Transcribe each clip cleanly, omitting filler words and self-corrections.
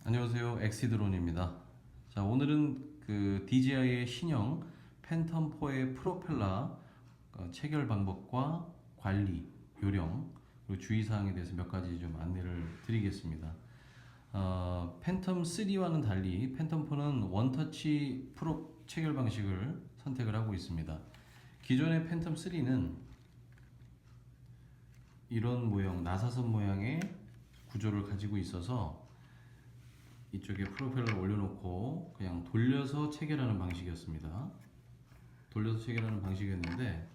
안녕하세요. 엑시드론입니다. 자, 오늘은 그 DJI의 신형 팬텀4의 프로펠러 체결 방법과 관리, 요령, 그리고 주의사항에 대해서 몇 가지 좀 안내를 드리겠습니다. 팬텀 3와는 달리 팬텀4는 원터치 프로 체결 방식을 선택을 하고 있습니다. 기존의 팬텀 3는 이런 모형, 나사선 모양의 구조를 가지고 있어서 이쪽에 프로펠러를 올려놓고 그냥 돌려서 체결하는 방식이었습니다. 돌려서 체결하는 방식이었는데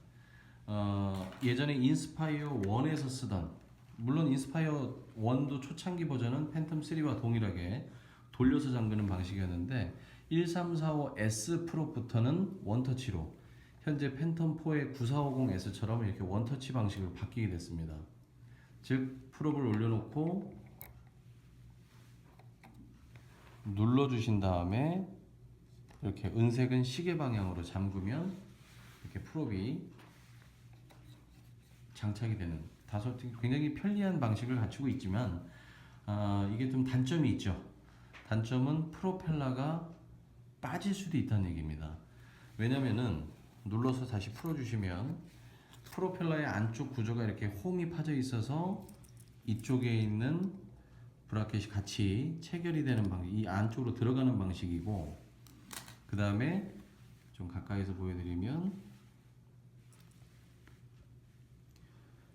예전에 인스파이어 1에서 쓰던, 물론 인스파이어 1도 초창기 버전은 팬텀 3와 동일하게 돌려서 잠그는 방식이었는데 1345S 프로부터는 원터치로, 현재 팬텀 4의 9450S처럼 이렇게 원터치 방식으로 바뀌게 됐습니다. 즉 프롭을 올려놓고 눌러주신 다음에 이렇게 은색은 시계 방향으로 잠그면 이렇게 프롭이 장착이 되는, 다소 굉장히 편리한 방식을 갖추고 있지만 이게 좀 단점이 있죠. 단점은 프로펠러가 빠질 수도 있다는 얘기입니다. 왜냐면은 눌러서 다시 풀어주시면 프로펠러의 안쪽 구조가 이렇게 홈이 파져 있어서 이쪽에 있는 브라켓이 같이 체결이 되는 방식, 이 안쪽으로 들어가는 방식이고, 그 다음에 좀 가까이서 보여드리면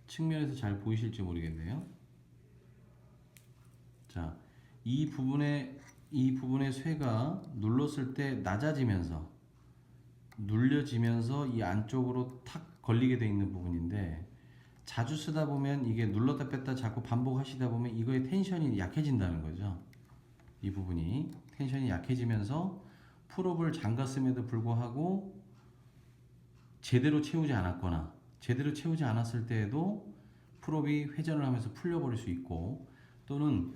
측면에서 잘 보이실지 모르겠네요. 자, 이 부분의 쇠가 눌렀을 때 낮아지면서 눌려지면서 이 안쪽으로 탁 걸리게 되어 있는 부분인데, 자주 쓰다 보면 이게 눌렀다 뺐다 자꾸 반복하시다 보면 이거의 텐션이 약해진다는 거죠. 이 부분이 텐션이 약해지면서 풀업을 잠갔음에도 불구하고 제대로 채우지 않았거나 제대로 채우지 않았을 때에도 풀업이 회전을 하면서 풀려버릴 수 있고, 또는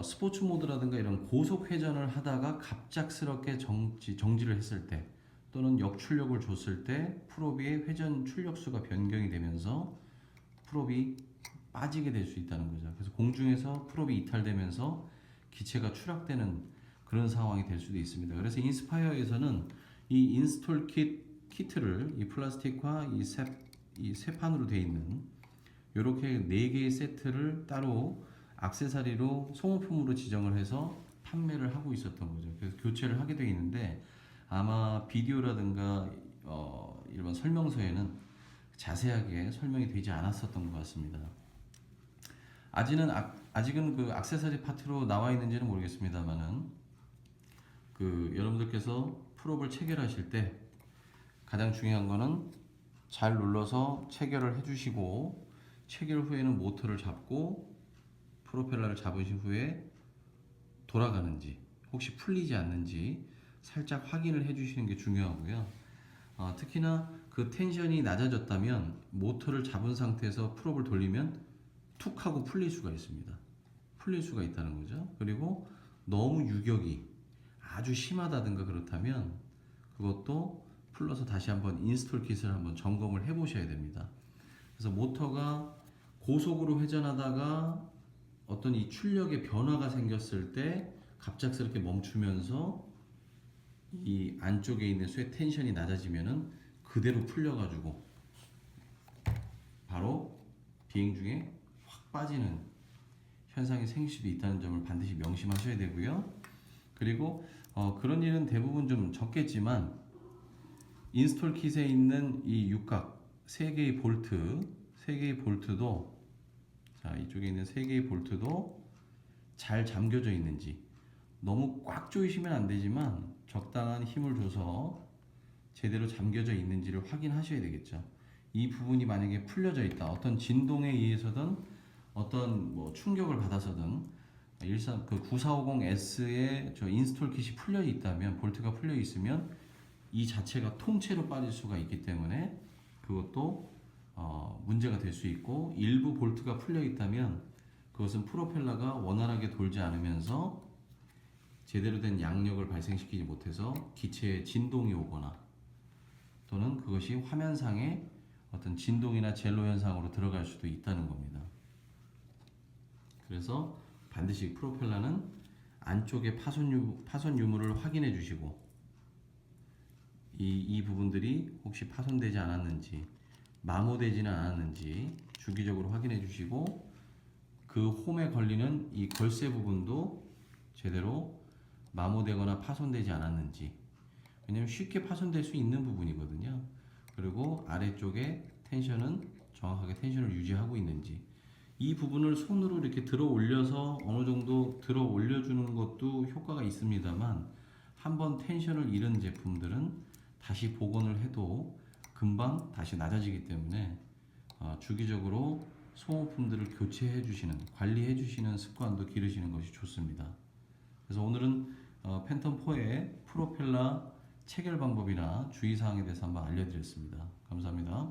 스포츠 모드라든가 이런 고속 회전을 하다가 갑작스럽게 정지를 했을 때, 또는 역출력을 줬을 때 풀업의 회전 출력수가 변경이 되면서 풀업이 빠지게 될 수 있다는 거죠. 그래서 공중에서 풀업이 이탈되면서 기체가 추락되는 그런 상황이 될 수도 있습니다. 그래서 인스파이어에서는 이 인스톨 키트를, 이 플라스틱과 이 세 판으로 되어 있는 이렇게 4개의 세트를 따로 액세서리로 소모품으로 지정을 해서 판매를 하고 있었던 거죠. 그래서 교체를 하게 되어 있는데, 아마 비디오라든가 일반 설명서에는 자세하게 설명이 되지 않았었던 것 같습니다. 아직은 그 액세서리 파트로 나와 있는지는 모르겠습니다만은, 여러분들께서 풀업을 체결하실 때 가장 중요한 거는 잘 눌러서 체결을 해주시고, 체결 후에는 모터를 잡고 프로펠러를 잡으신 후에 돌아가는지, 혹시 풀리지 않는지 살짝 확인을 해주시는 게 중요하고요. 특히나 그 텐션이 낮아졌다면 모터를 잡은 상태에서 풀업을 돌리면 툭 하고 풀릴 수가 있습니다. 풀릴 수가 있다는 거죠. 그리고 너무 유격이 아주 심하다든가 그렇다면 그것도 풀러서 다시 한번 인스톨 킷을 한번 점검을 해 보셔야 됩니다. 그래서 모터가 고속으로 회전하다가 어떤 이 출력의 변화가 생겼을 때 갑작스럽게 멈추면서 이 안쪽에 있는 쇠 텐션이 낮아지면은 그대로 풀려가지고 바로 비행 중에 확 빠지는 현상이 생길 수도 있다는 점을 반드시 명심하셔야 되고요. 그리고 그런 일은 대부분 좀 적겠지만, 인스톨 킷에 있는 이 육각 3개의 볼트도, 자, 이쪽에 있는 3개의 볼트도 잘 잠겨져 있는지, 너무 꽉 조이시면 안 되지만 적당한 힘을 줘서 제대로 잠겨져 있는지를 확인하셔야 되겠죠. 이 부분이 만약에 풀려져 있다, 어떤 진동에 의해서든 어떤 충격을 받아서든, 일산 그 9450S의 저 인스톨 킷이 풀려 있다면, 볼트가 풀려 있으면 이 자체가 통째로 빠질 수가 있기 때문에 그것도 문제가 될 수 있고, 일부 볼트가 풀려 있다면 그것은 프로펠러가 원활하게 돌지 않으면서 제대로 된 양력을 발생시키지 못해서 기체에 진동이 오거나, 또는 그것이 화면상에 어떤 진동이나 젤로 현상으로 들어갈 수도 있다는 겁니다. 그래서 반드시 프로펠러는 안쪽에 파손 유무를 확인해 주시고 이 부분들이 혹시 파손되지 않았는지 마모되지는 않았는지 주기적으로 확인해 주시고 그 홈에 걸리는 이 걸쇠 부분도 제대로 마모되거나 파손되지 않았는지, 왜냐면 쉽게 파손될 수 있는 부분이거든요. 그리고 아래쪽에 텐션은 정확하게 텐션을 유지하고 있는지, 이 부분을 손으로 이렇게 들어 올려서 어느 정도 들어 올려주는 것도 효과가 있습니다만, 한번 텐션을 잃은 제품들은 다시 복원을 해도 금방 다시 낮아지기 때문에 주기적으로 소모품들을 교체해 주시는, 관리해 주시는 습관도 기르시는 것이 좋습니다. 그래서 오늘은 팬텀 4의 프로펠러 체결 방법이나 주의사항에 대해서 한번 알려드렸습니다. 감사합니다.